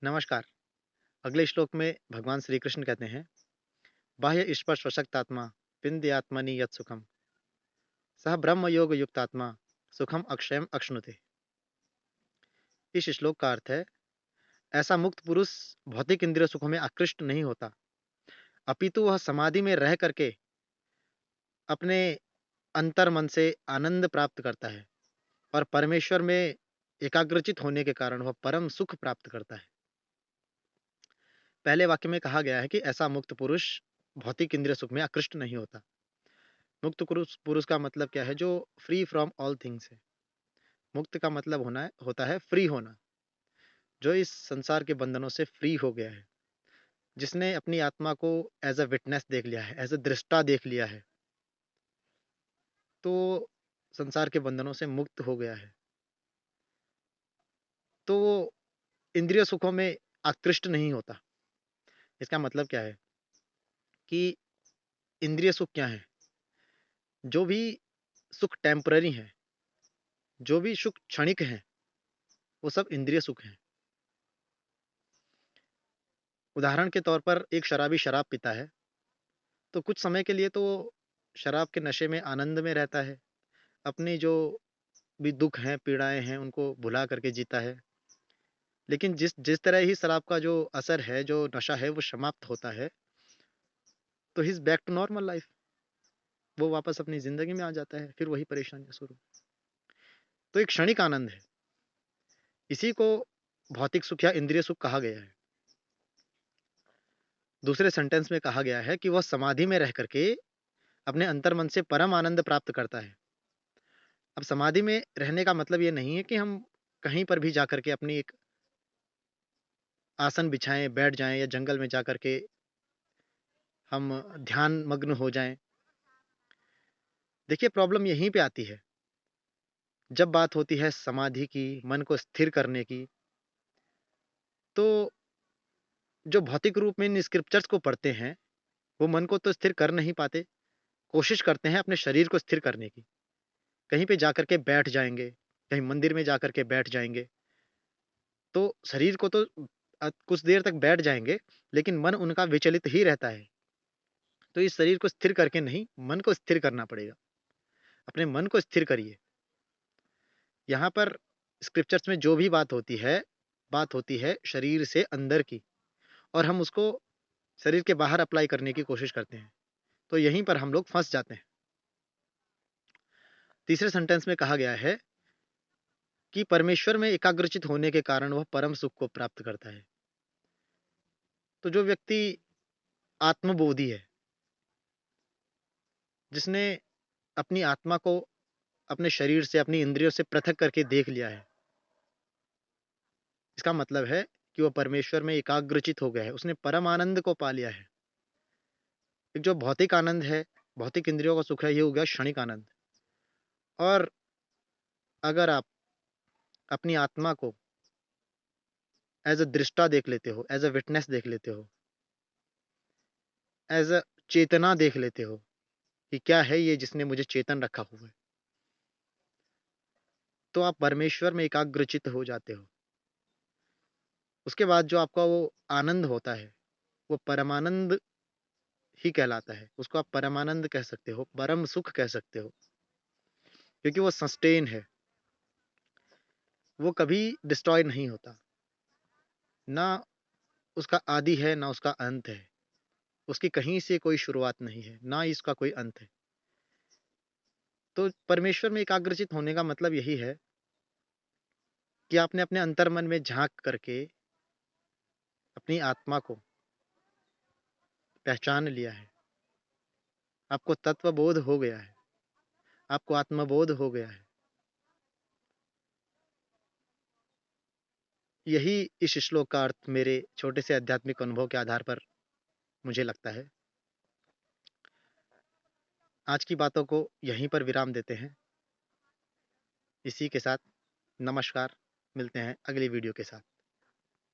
नमस्कार। अगले श्लोक में भगवान श्री कृष्ण कहते हैं, बाह्य स्पर्श वशक्तात्मा विन्द्यात्मनि यत् सुखम सह ब्रह्म योग युक्तात्मा सुखम अक्षयम अश्नुते। इस श्लोक का अर्थ है, ऐसा मुक्त पुरुष भौतिक इंद्रिय सुखों में आकृष्ट नहीं होता, अपितु वह समाधि में रह करके अपने अंतर मन से आनंद प्राप्त करता है और परमेश्वर में एकाग्रचित होने के कारण वह परम सुख प्राप्त करता है। पहले वाक्य में कहा गया है कि ऐसा मुक्त पुरुष भौतिक इंद्रिय सुख में आकृष्ट नहीं होता। मुक्त पुरुष पुरुष का मतलब क्या है? जो फ्री फ्रॉम ऑल थिंग्स है। मुक्त का मतलब होता है फ्री होना, जो इस संसार के बंधनों से फ्री हो गया है, जिसने अपनी आत्मा को एज अ विटनेस देख लिया है, एज अ दृष्टा देख लिया है, तो संसार के बंधनों से मुक्त हो गया है। तो वो इंद्रिय सुखों में आकृष्ट नहीं होता। इसका मतलब क्या है कि इंद्रिय सुख क्या है? जो भी सुख टेम्पररी है, जो भी सुख क्षणिक है, वो सब इंद्रिय सुख हैं। उदाहरण के तौर पर एक शराबी शराब पीता है, तो कुछ समय के लिए तो वो शराब के नशे में आनंद में रहता है। अपनी जो भी दुःख हैं, पीड़ाएँ हैं, उनको भुला करके जीता है। लेकिन जिस जिस तरह ही शराब का जो असर है, जो नशा है, वो समाप्त होता है, तो he is back to normal life. वो वापस अपनी ज़िंदगी में आ जाता है, फिर वही परेशानियाँ शुरू। तो एक क्षणिक आनंद है। इसी को भौतिक सुख या इंद्रिय सुख कहा गया है। दूसरे सेंटेंस में कहा गया है कि वह समाधि में रह करके अपने अंतर्मन से परम आनंद प्राप्त करता है। अब समाधि में रहने का मतलब ये नहीं है कि हम कहीं पर भी जाकर के अपनी एक आसन बिछाएँ, बैठ जाएँ या जंगल में जाकर के हम ध्यान मग्न हो जाएँ। देखिए प्रॉब्लम यहीं पे आती है, जब बात होती है समाधि की, मन को स्थिर करने की, तो जो भौतिक रूप में इन स्क्रिप्चर्स को पढ़ते हैं, वो मन को तो स्थिर कर नहीं पाते, कोशिश करते हैं अपने शरीर को स्थिर करने की। कहीं पे जाकर के बैठ जाएँगे, कहीं मंदिर में जाकर के बैठ जाएँगे, तो शरीर को तो कुछ देर तक बैठ जाएँगे, लेकिन मन उनका विचलित ही रहता है। तो इस शरीर को स्थिर करके नहीं, मन को स्थिर करना पड़ेगा। अपने मन को स्थिर करिए। यहाँ पर स्क्रिप्चर्स में जो भी बात होती है शरीर से अंदर की और हम उसको शरीर के बाहर अप्लाई करने की कोशिश करते हैं। तो यहीं पर हम लोग फँस जाते हैं। तीसरे सेंटेंस में कहा गया है कि परमेश्वर में एकाग्रचित होने के कारण वह परम सुख को प्राप्त करता है। तो जो व्यक्ति आत्मबोधी है, जिसने अपनी आत्मा को अपने शरीर से, अपनी इंद्रियों से पृथक करके देख लिया है, इसका मतलब है कि वो परमेश्वर में एकाग्रचित हो गया है, उसने परम आनंद को पा लिया है। एक जो भौतिक आनंद है, भौतिक इंद्रियों का सुख है, ये हो गया क्षणिक आनंद। और अगर आप अपनी आत्मा को एज़ अ दृष्टा देख लेते हो, एज़ अ विटनेस देख लेते हो, एज़ अ चेतना देख लेते हो कि क्या है ये जिसने मुझे चेतन रखा हुआ है, तो आप परमेश्वर में एकाग्रचित्त हो जाते हो। उसके बाद जो आपका वो आनंद होता है, वो परमानंद ही कहलाता है। उसको आप परमानंद कह सकते हो, परम सुख कह सकते हो, क्योंकि वो सस्टेन है, वो कभी डिस्ट्रॉय नहीं होता। ना उसका आदि है, ना उसका अंत है। उसकी कहीं से कोई शुरुआत नहीं है, ना ही इसका कोई अंत है। तो परमेश्वर में एकाग्रचित होने का मतलब यही है कि आपने अपने अंतर्मन में झाँक करके अपनी आत्मा को पहचान लिया है। आपको तत्वबोध हो गया है, आपको आत्मबोध हो गया है। यही इस श्लोक का अर्थ मेरे छोटे से आध्यात्मिक अनुभव के आधार पर मुझे लगता है। आज की बातों को यहीं पर विराम देते हैं। इसी के साथ नमस्कार, मिलते हैं अगली वीडियो के साथ।